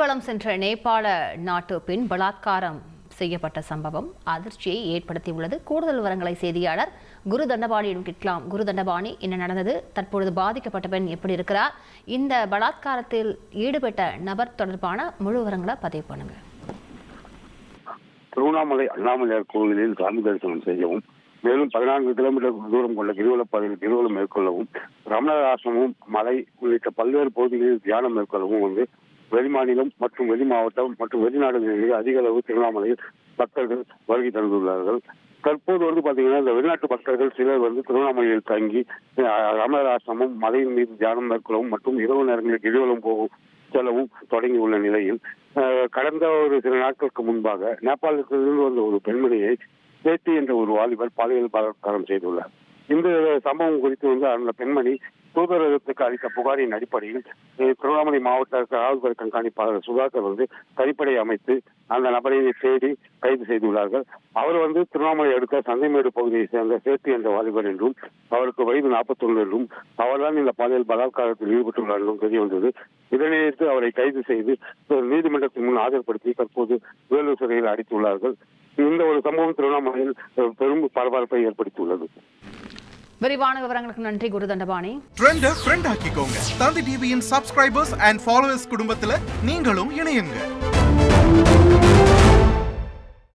கிரிவலம் சென்ற நேபாள நாட்டு பெண் பலாத்காரம் செய்யப்பட்ட சம்பவம் அதிர்ச்சியை ஏற்படுத்தியுள்ளது. கூடுதல் விவரங்களை செய்தியாளர் குரு தண்டபாணியிடம் கேட்கலாம். குரு தண்டபாணி, என்ன நடந்தது? தற்பொழுது பாதிக்கப்பட்ட பெண் எப்படி இருக்கிறார்? இந்த பலாத்காரத்தில் ஈடுபட்ட நபர் தொடர்பான முழு விவரங்களை பதிவு பண்ணுங்க. திருவண்ணாமலை அண்ணாமலையார் கோவிலில் சாமி தரிசனம் செய்யவும், மேலும் 14 கிலோமீட்டர் தூரம் கொண்ட கிரிவலப்பாதையில் கிரிவலம் மேற்கொள்ளவும், ரமணர் ஆசிரமம், மலை உள்ளிட்ட பல்வேறு பகுதிகளில் தியானம் மேற்கொள்ளவும் வெளிமாநிலம் மற்றும் வெளி மாவட்டம் மற்றும் வெளிநாடுகளில் அதிக அளவு திருவண்ணாமலையில் பக்தர்கள் வருகை தந்துள்ளார்கள். தற்போது பாத்தீங்கன்னா இந்த வெளிநாட்டு பக்தர்கள் சிலர் திருவண்ணாமலையில் தங்கி ரமணர் ஆசிரமம், மலையின் மீது தியானம் மேற்கொள்ளவும் மற்றும் இரவு நேரங்களில் கிரிவலம் செல்லவும் தொடங்கியுள்ள நிலையில் கடந்த ஒரு சில நாட்களுக்கு முன்பாக நேபாளத்திலிருந்து வந்த ஒரு பெண்மணியை பேட்டி என்ற ஒரு வாலிபர் பாலியல் பலாத்காரம் செய்துள்ளார். இந்த சம்பவம் குறித்து அந்த பெண்மணி தூதரகத்துக்கு அளித்த புகாரின் அடிப்படையில் திருவண்ணாமலை மாவட்ட காவல்துறை கண்காணிப்பாளர் சுதாகர் தனிப்படை அமைத்து அந்த நபரை தேடி கைது செய்துள்ளார்கள். அவர் திருவண்ணாமலை அடுத்த சந்தைமேடு பகுதியை சேர்ந்த சேத்தி என்ற வாலிபர் என்றும், அவருக்கு வயது 41 என்றும், அவர்தான் இந்த பாலியல் பலாத்காரத்தில் ஈடுபட்டுள்ளார் என்றும் தெரிய வந்தது. இதனையடுத்து அவரை கைது செய்து நீதிமன்றத்தின் முன் ஆஜர்படுத்தி தற்போது வேலூர் சிறையில் அடைத்துள்ளார்கள். இந்த ஒரு சம்பவம் திருவண்ணாமலையில் பெரும் பரபரப்பை ஏற்படுத்தியுள்ளது. விரிவான விவரங்களுக்கு நன்றி குரு தண்டபாணி. ட்ரெண்ட் ஆக்கிக்கோங்க. தந்தி டிவியின் சப்ஸ்கிரைபர்ஸ் அண்ட் ஃபாலோவர்ஸ் குடும்பத்துல நீங்களும் இணையுங்க.